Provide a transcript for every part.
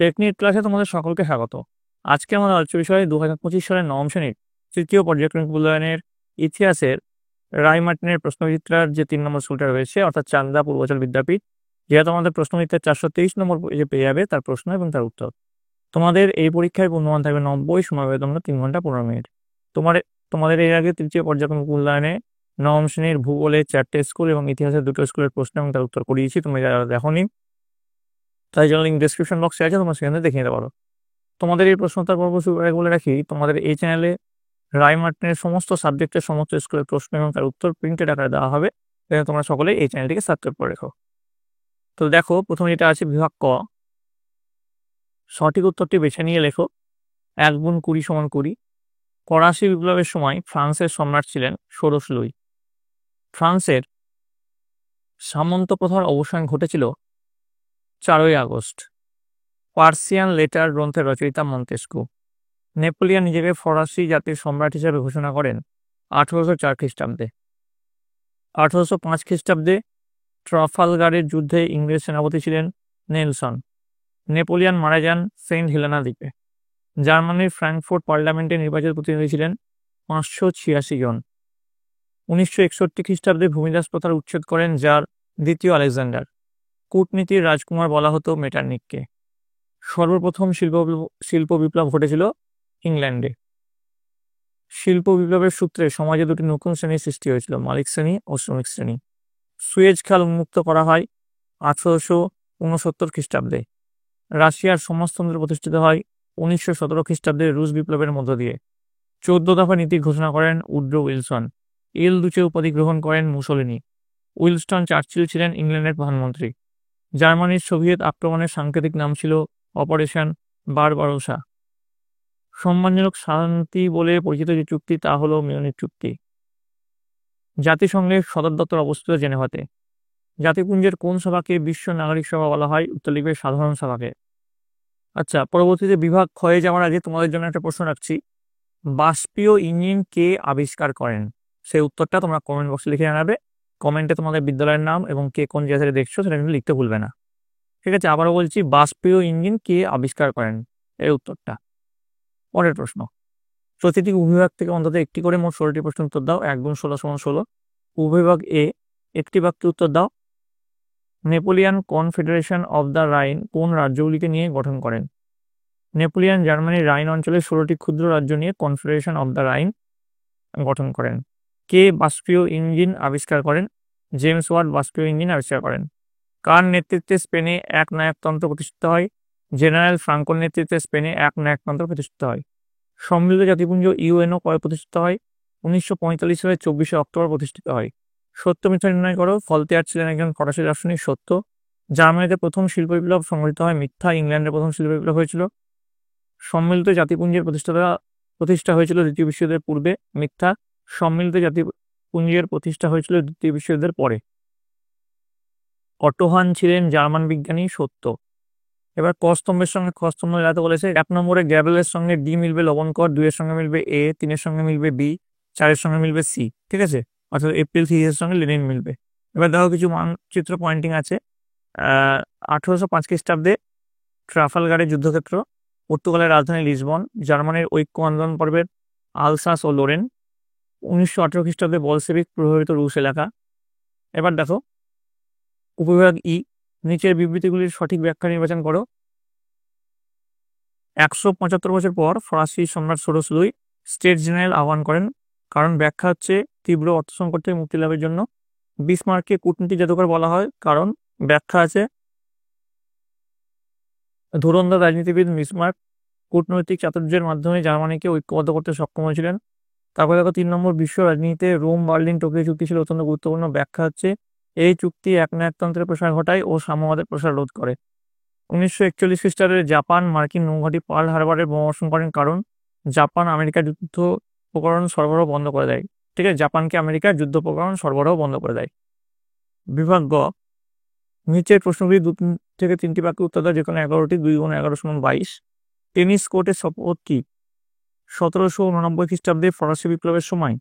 Technique ক্লাসে তোমাদের সকলকে স্বাগত। আজকে আমাদের আলোচ্য বিষয় 2025 সালের নবম শ্রেণীর তৃতীয় পর্যায়ক্রমিক মূল্যায়নের ইতিহাসের রায় মার্টিনের প্রশ্নবিচিত্রার যে 3 নম্বর স্কুলটা রয়েছে, অর্থাৎ চান্দা পূর্বাচল বিদ্যাপীঠ, যেটা তোমাদের প্রশ্নবিচিত্রার 423 নম্বর পেজে পেয়ে যাবে তার প্রশ্ন এবং তার উত্তর। তোমাদের এই পরীক্ষায় পূর্ণমান থাকবে 90, সময় পাবে তোমরা 3 ঘন্টা 15 মিনিট। তোমাদের এর আগে তৃতীয় পর্যায়ক্রমিক মূল্যায়নে নবম শ্রেণীর ভূগোলে 4টে স্কুল এবং ইতিহাসের 2টো স্কুলের প্রশ্ন এবং তার উত্তর করিয়েছি। তুমি যারা দেখোনি, তাই জন্য লিঙ্ক ডিসক্রিপশন বক্সে আছে, তোমরা সেখানে দেখে নিতে পারো। তোমাদের এই প্রশ্নোত্তর পর্ব শুরু করে বলে রাখি, তোমাদের এই চ্যানেলে রায় মার্টিনের সমস্ত সাবজেক্টের সমস্ত স্কুলের প্রশ্ন এবং তার উত্তর প্রিন্টেড আকারে দেওয়া হবে, তোমরা সকলে এই চ্যানেলটিকে সাবস্ক্রাইব করে রেখো। তো দেখো, প্রথমে যেটা আছে বিভাগ ক, সঠিক উত্তরটি বেছে নিয়ে লেখো। 1 গুণ 20 সমান 20। ফরাসি বিপ্লবের সময় ফ্রান্সের সম্রাট ছিলেন ষোড়শ লুই। ফ্রান্সের সামন্ত প্রথার অবসান ঘটেছিল 4ই আগস্ট। পার্সিয়ান লেটার গ্রন্থের রচয়িতা মন্তেস্কু। নেপোলিয়ন নিজেকে ফরাসি জাতির সম্রাট হিসেবে ঘোষণা করেন 1804 খ্রিস্টাব্দে। 1805 খ্রিস্টাব্দে ট্রাফালগারের যুদ্ধে ইংরেজ সেনাপতি ছিলেন নেলসন। নেপোলিয়ন মারা যান সেন্ট হেলেনা দ্বীপে। জার্মানির ফ্র্যাঙ্কফুর্ট পার্লামেন্টে নির্বাচিত প্রতিনিধি ছিলেন 586 জন। 1961 খ্রিস্টাব্দে ভূমিদাস প্রথার উচ্ছেদ করেন জার দ্বিতীয় আলেকজান্ডার। কূটনীতির রাজকুমার বলা হতো মেটারনিককে। সর্বপ্রথম শিল্প বিপ্লব ঘটেছিল ইংল্যান্ডে। শিল্প বিপ্লবের সূত্রে সমাজে দুটি নতুন শ্রেণীর সৃষ্টি হয়েছিল, মালিক শ্রেণী ও শ্রমিক শ্রেণী। সুয়েজ খাল উন্মুক্ত করা হয় 1869 খ্রিস্টাব্দে। রাশিয়ার সমাজতন্ত্র প্রতিষ্ঠিত হয় 1917 খ্রিস্টাব্দে রুশ বিপ্লবের মধ্য দিয়ে। 14 দফা নীতি ঘোষণা করেন উড্রো উইলসন। এল দুচে উপাধি গ্রহণ করেন মুসোলিনি। উইলস্টন চার্চিল ছিলেন ইংল্যান্ডের প্রধানমন্ত্রী। জার্মানির সোভিয়েত আক্রমণের সাংকেতিক নাম ছিল অপারেশন বারবারোসা। সম্মানজনক শান্তি বলে পরিচিত যে চুক্তি, তা হলো মিউনিখ চুক্তি। জাতিসংঘের সদর দপ্তর অবস্থিত জেনেভাতে। জাতিপুঞ্জের কোন সভাকে বিশ্ব নাগরিক সভা বলা হয়? উত্তর লিখবে সাধারণ সভাকে। আচ্ছা, পরবর্তীতে বিভাগ ক্ষয়ে যাওয়ার আগে তোমাদের জন্য একটা প্রশ্ন রাখছি। বাষ্পীয় ইঞ্জিন কে আবিষ্কার করেন? সেই উত্তরটা তোমরা কমেন্ট বক্সে লিখে জানাবে। কমেন্টে তোমাদের বিদ্যালয়ের নাম এবং কে কোন জায়গা থেকে দেখছো সেটা কিন্তু লিখতে ভুলবে না। ঠিক আছে, আবারও বলছি, বাষ্পীয় ইঞ্জিন কে আবিষ্কার করেন, এর উত্তরটা। পরের প্রশ্ন, প্রতিটি উপবিভাগ থেকে অন্তত একটি করে মোট 16টি প্রশ্ন উত্তর দাও। 1 গুণ 16 সমান 16। উপবিভাগ এ, একটি বাক্যে উত্তর দাও। Napoleon confederation of the Rhine কোন রাজ্যগুলিকে নিয়ে গঠন করেন? নেপোলিয়ান জার্মানির রাইন অঞ্চলের 16টি ক্ষুদ্র রাজ্য নিয়ে কনফেডারেশন অব দ্য রাইন গঠন করেন। কে বাষ্পীয় ইঞ্জিন আবিষ্কার করেন? জেমস ওয়াট বাষ্পীয় ইঞ্জিন আবিষ্কার করেন। কার নেতৃত্বে স্পেনে এক নায়কতন্ত্র প্রতিষ্ঠিত হয়? জেনারেল ফ্রাঙ্কোর নেতৃত্বে স্পেনে এক নায়কতন্ত্র প্রতিষ্ঠিত হয়। সম্মিলিত জাতিপুঞ্জ ইউএনও কবে প্রতিষ্ঠিত হয়? 1945 সালের 24শে অক্টোবর প্রতিষ্ঠিত হয়। সত্য মিথ্যা নির্ণয় করো। ফলতেয়ার ছিলেন একজন ফরাসি দার্শনিক। সত্য। জার্মানিতে প্রথম শিল্প বিপ্লব সংঘটিত হয়। মিথ্যা। ইংল্যান্ডে প্রথম শিল্প বিপ্লব হয়েছিল। সম্মিলিত জাতিপুঞ্জের প্রতিষ্ঠা হয়েছিল দ্বিতীয় বিশ্বযুদ্ধের পূর্বে। মিথ্যা। সম্মিলিত জাতিপুঞ্জের প্রতিষ্ঠা হয়েছিল দ্বিতীয় বিশ্বযুদ্ধের পরে। অটো হান ছিলেন জার্মান বিজ্ঞানী। সত্য। এবার ক স্তম্ভের সঙ্গে খ স্তম্ভ মেলাতে বলেছে। 1 নম্বরে গ্যাবেলের সঙ্গে ডি মিলবে লবণকর, 2 এর সঙ্গে মিলবে এ, 3 এর সঙ্গে মিলবে বি, 4 এর সঙ্গে মিলবে সি। ঠিক আছে, অর্থাৎ এপ্রিল থিসিসের সঙ্গে লেনিন মিলবে। এবার দেখো, কিছু মানচিত্র পয়েন্টিং আছে। 1805 খ্রিস্টাব্দে ট্রাফালগারের যুদ্ধক্ষেত্র। পর্তুগালের রাজধানী লিসবন। জার্মানির ঐক্য আন্দোলন পর্বের আলসাস ও লোরেন। 1918 খ্রিস্টাব্দে বলসেভিক প্রভাবিত রুশ এলাকা। এবার দেখো, উপবিভাগ ই, নিচের বিবৃতিগুলির সঠিক ব্যাখ্যা নির্বাচন করো। 175 বছর পর ফরাসি সম্রাট ষোড়শ লুই স্টেট জেনারেল আহ্বান করেন। কারণ ব্যাখ্যা হচ্ছে তীব্র অর্থ সংকট থেকে মুক্তি লাভের জন্য। বিসমার্ককে কূটনীতিক জাদুকর বলা হয়। কারণ ব্যাখ্যা আছে ধুরন্ধর রাজনীতিবিদ বিসমার্ক কূটনৈতিক চাতুর্যের মাধ্যমে জার্মানিকে ঐক্যবদ্ধ করতে সক্ষম হয়েছিলেন। তারপরে দেখো, 3 নম্বর, বিশ্ব রাজনীতিতে রোম বার্লিন টোকিও চুক্তি ছিল অত্যন্ত গুরুত্বপূর্ণ। ব্যাখ্যা হচ্ছে এই চুক্তি একনায়কতন্ত্রের প্রসার ঘটায় ও সাম্যবাদের প্রসার রোধ করে। 1941 খ্রিস্টাব্দে জাপান মার্কিন নৌঘাঁটি পার্ল হারবারে বোমাবর্ষণ করেন। কারণ জাপান আমেরিকার যুদ্ধ উপকরণ সরবরাহ বন্ধ করে দেয়। ঠিক আছে, জাপানকে আমেরিকার যুদ্ধ উপকরণ সরবরাহ বন্ধ করে দেয়। বিভাগ গ, নিচের প্রশ্নগুলি 2 থেকে 3টি বাক্যে উত্তর দাও, যেখানে 11টি। 2 গুণ 11 সমান 22। টেনিস কোর্টের শপথ কি? 1789 খ্রিস্টাব্দে ফরাসি বিপ্লবের সময়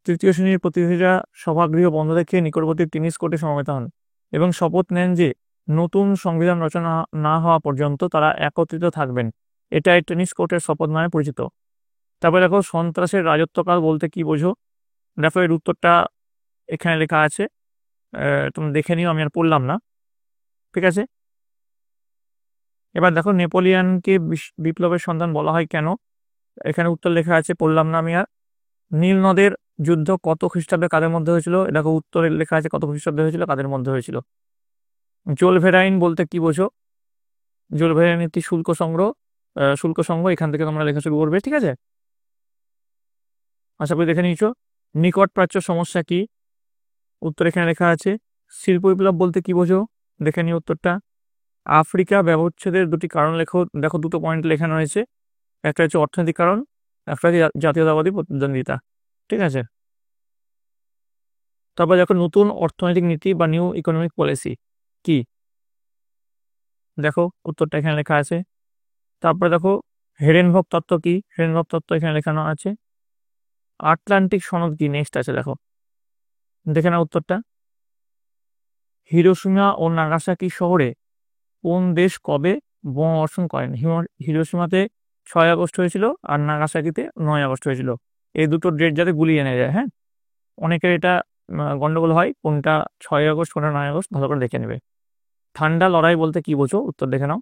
তৃতীয় শ্রেণীর প্রতিনিধিরা সভাগৃহ বন্ধ রেখে নিকটবর্তী টেনিস কোর্টে সমবেত হন এবং শপথ নেন যে নতুন সংবিধান রচনা না হওয়া পর্যন্ত তারা একত্রিত থাকবেন, এটা টেনিস কোর্টের শপথ নামে পরিচিত। তারপরে দেখো সন্ত্রাসের রাজত্বকাল বলতে কি বোঝো? দেখো এর উত্তরটা এখানে লেখা আছে, তুমি দেখে নিও, আমি আর পড়লাম না, ঠিক আছে। এবার দেখো নেপোলিয়ানকে বিপ্লবের সন্তান বলা হয় কেন? এখানে উত্তর লেখা আছে, পড়লাম না আমি আর। নীল নদের যুদ্ধ কত খ্রিস্টাব্দে কাদের মধ্যে হয়েছিল? দেখো উত্তরে লেখা আছে কত খ্রিস্টাব্দে হয়েছিল, কাদের মধ্যে হয়েছিল। জোলভেরাইন বলতে কি বোঝো? জোলভেরাইন একটি শুল্ক সংগ্রহ, এখান থেকে তোমরা লেখা শুরু করবে, ঠিক আছে। আশা করি দেখে নিয়েছো। নিকট প্রাচ্য সমস্যা কি? উত্তর এখানে লেখা আছে। শিল্প বিপ্লব বলতে কি বোঝো? দেখে নিও উত্তরটা। আফ্রিকা ব্যবচ্ছেদের দুটি কারণ লেখো। দেখো দুটো পয়েন্ট লেখানো হয়েছে, একটা হচ্ছে অর্থনৈতিক কারণ, একটা হচ্ছে জাতীয়তাবাদী প্রতিদ্বন্দ্বিতা, ঠিক আছে। তারপর দেখো নতুন অর্থনৈতিক নীতি বা নিউ ইকোনমিক পলিসি কি? দেখো উত্তরটা এখানে লেখা আছে। তারপরে দেখো হেরেনভগ তত্ত্ব কি? হেরেনভগ তত্ত্ব এখানে লেখানো আছে। আটলান্টিক সনদ কি? নেক্সট আছে, দেখো দেখে নাও উত্তরটা। হিরোশিমা ও নাগাসাকি শহরে কোন দেশ কবে বোমা বর্ষণ করেন? হিরোশিমাতে 6 আগস্ট হয়েছিল, আর নাগাসাকিতে 9 আগস্ট হয়েছিল। এই দুটো ডেট যাতে গুলিয়ে নেওয়া যায়, হ্যাঁ। অনেকের এটা গন্ডগোল হয়, কোনটা 6 আগস্ট কোনটা 9 আগস্ট, ভালো করে দেখে নেবে। ঠান্ডা লড়াই বলতে কি বোঝো? উত্তর দেখে নাও।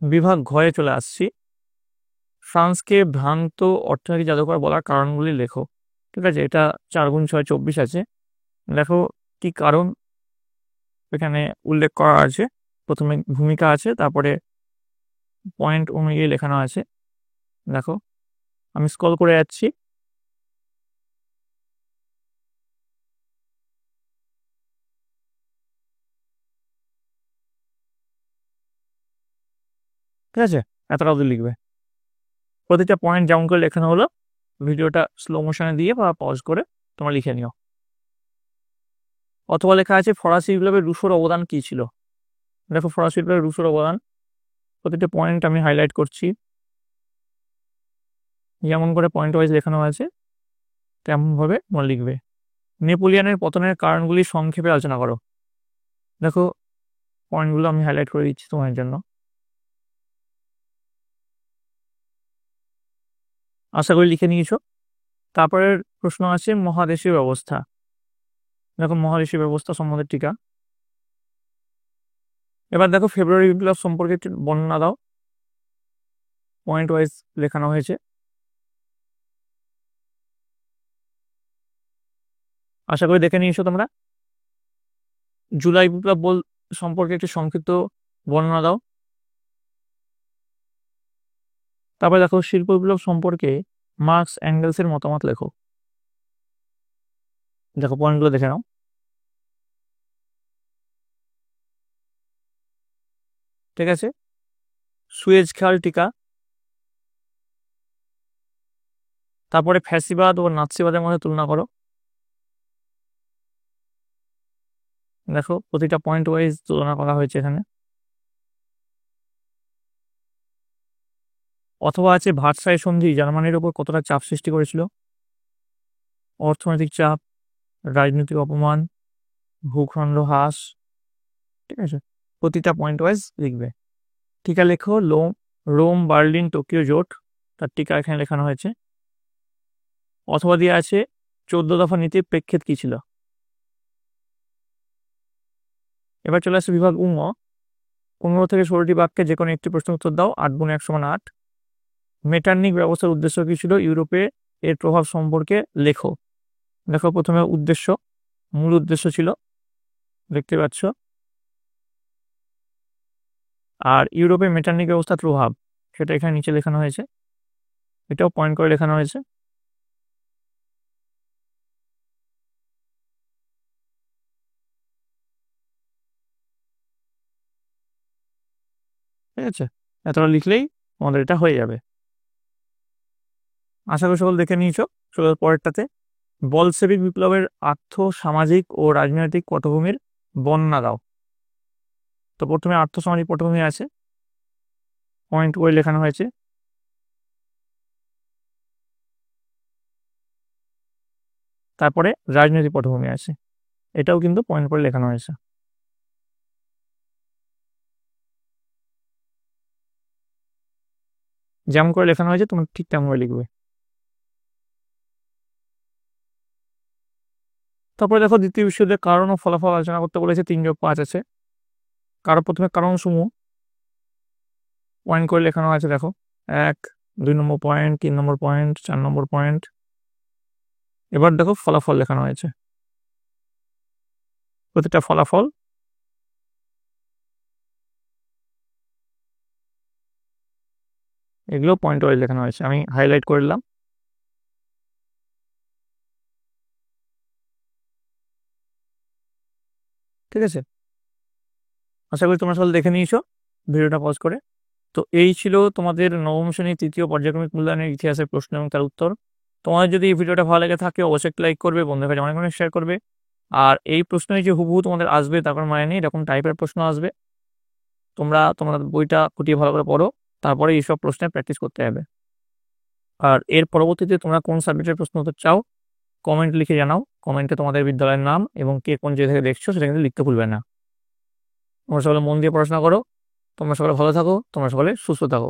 বিভাগ ঘয়ে চলে আসছি। ফ্রান্সকে ভ্রান্ত অর্থনৈতিক জাদুঘর বলার কারণগুলি লেখো, ঠিক আছে। এটা 4 × 6 = 24 আছে। দেখো কি কারণ এখানে উল্লেখ করা আছে। প্রথমে ভূমিকা আছে, তারপরে পয়েন্ট অনুযায়ী লেখানো আছে। দেখো আমি স্ক্রল করে যাচ্ছি। ঠিক আছে, এতটা অবধি লিখবে। প্রতিটা পয়েন্ট যেমন করে লেখানো হলো, ভিডিওটা স্লো মোশনে দিয়ে বা পজ করে তোমরা লিখে নিও। অথবা লেখা আছে ফরাসি বিপ্লবের রুশোর অবদান কি ছিল? দেখো ফরাসি বিপ্লবের রুশোর অবদান, প্রতিটা পয়েন্ট আমি হাইলাইট করছি, যেমন করে পয়েন্ট ওয়াইজ লেখানো আছে তেমনভাবে তোমরা লিখবে। নেপোলিয়ানের পতনের কারণগুলি সংক্ষেপে আলোচনা করো। দেখো পয়েন্টগুলো আমি হাইলাইট করে দিচ্ছি তোমার জন্য, আশা করি লিখে নিয়েছো। তারপরের প্রশ্ন আছে মহাদেশীয় ব্যবস্থা। দেখো মহাদেশীয় ব্যবস্থা সম্বন্ধে টিকা। এবার দেখো ফেব্রুয়ারি বিপ্লব সম্পর্কে একটু বর্ণনা দাও, পয়েন্ট ওয়াইজ লেখানো হয়েছে। আশা করি দেখে নিয়েছো তোমরা। জুলাই বিপ্লব সম্পর্কে একটু সংক্ষিপ্ত বর্ণনা দাও। তারপরে দেখো শিল্প বিপ্লব সম্পর্কে মার্কস অ্যাঙ্গেলসের মতামত লেখো। দেখো পয়েন্টগুলো দেখে নাও। ঠিক আছে, সুয়েজ খাল টিকা। তারপরে ফ্যাসিবাদ ও নাৎসিবাদের মধ্যে তুলনা করো। দেখো প্রতিটা পয়েন্ট ওয়াইজ তুলনা করা হয়েছে এখানে। অথবা আছে ভার্সাই সন্ধি জার্মানির উপর কতটা চাপ সৃষ্টি করেছিল? অর্থনৈতিক চাপ, রাজনৈতিক অপমান, ভূখণ্ড হ্রাস, ঠিক আছে। প্রতিটা পয়েন্ট ওয়াইজ লিখবে। টিকা লেখো রোম বার্লিন টোকিও জোট, তার টিকা এখানে লেখানো হয়েছে। অথবা দিয়ে আছে 14 দফা নীতির প্রেক্ষিত কি ছিল? এবার চলে আসছে বিভাগ উম। 15 থেকে 16টি বাক্যে যে কোনো একটি প্রশ্ন উত্তর দাও। 8 × 1 = 8। মেটার্নিক ব্যবস্থার উদ্দেশ্য কি ছিল? ইউরোপে এর প্রভাব সম্পর্কে লেখো। দেখো প্রথমে উদ্দেশ্য, মূল উদ্দেশ্য ছিল, দেখতে পাচ্ছ। আর ইউরোপে মেটার্নিক ব্যবস্থার প্রভাব, সেটা এখানে নিচে লেখানো হয়েছে, এটাও পয়েন্ট করে লেখানো হয়েছে। ঠিক আছে, এতটা লিখলেই আমাদের এটা হয়ে যাবে। আশা করি সকল দেখে নিয়েছো। চলো পরেরটাতে, বলশেভিক বিপ্লবের আর্থ সামাজিক ও রাজনৈতিক পটভূমির বর্ণনা দাও। তো প্রথমে আর্থ সামাজিক পটভূমি আছে, পয়েন্ট করে লেখানো হয়েছে। তারপরে রাজনৈতিক পটভূমি আছে, এটাও কিন্তু পয়েন্ট করে লেখানো হয়েছে। যেমন করে লেখানো হয়েছে তোমরা ঠিক তেমন করে লিখবে। তারপরে দেখো দ্বিতীয় বিশ্বযুদ্ধের কারণ ও ফলাফল আলোচনা করতে বলেছে, 3+5 আছে। প্রথমে কারণ সমূহ পয়েন্ট করে লেখানো আছে, দেখো 1, 2 নম্বর পয়েন্ট, 3 নম্বর পয়েন্ট, 4 নম্বর পয়েন্ট। এবার দেখো ফলাফল লেখানো হয়েছে, প্রতিটা ফলাফল এগুলো পয়েন্ট ওয়াইজ লেখানো হয়েছে, আমি হাইলাইট করে দিলাম। ঠিক আছে, আশা করি তোমরা সকলে দেখে নিয়েছো ভিডিওটা পজ করে। তো এই ছিল তোমাদের নবম শ্রেণীর তৃতীয় পর্যায়ক্রমিক মূল্যায়নের ইতিহাসের প্রশ্ন এবং তার উত্তর। তোমাদের যদি এই ভিডিওটা ভালো লেগে থাকে অবশ্যই একটা লাইক করবে, বন্ধুদের কাছে অনেক অনেক শেয়ার করবে। আর এই প্রশ্নই যে হুবহু তোমাদের আসবে তারপর মানে নেই, এরকম টাইপের প্রশ্ন আসবে। তোমাদের বইটা খুঁটিয়ে ভালো করে পড়ো, তারপরে এইসব প্রশ্নের প্র্যাকটিস করতে হবে। আর এর পরবর্তীতে তোমরা কোন সাবজেক্টের প্রশ্ন উত্তর চাও কমেন্ট লিখে জানাও। কমেন্টে তোমাদের বিদ্যালয়ের নাম এবং কে কোন জায়গা থেকে দেখছো সেটা কিন্তু লিখতে ভুলবে না। তোমরা সকলে মন দিয়ে পড়াশোনা করো, তোমরা সকলে ভালো থাকো, তোমরা সকলে সুস্থ থাকো।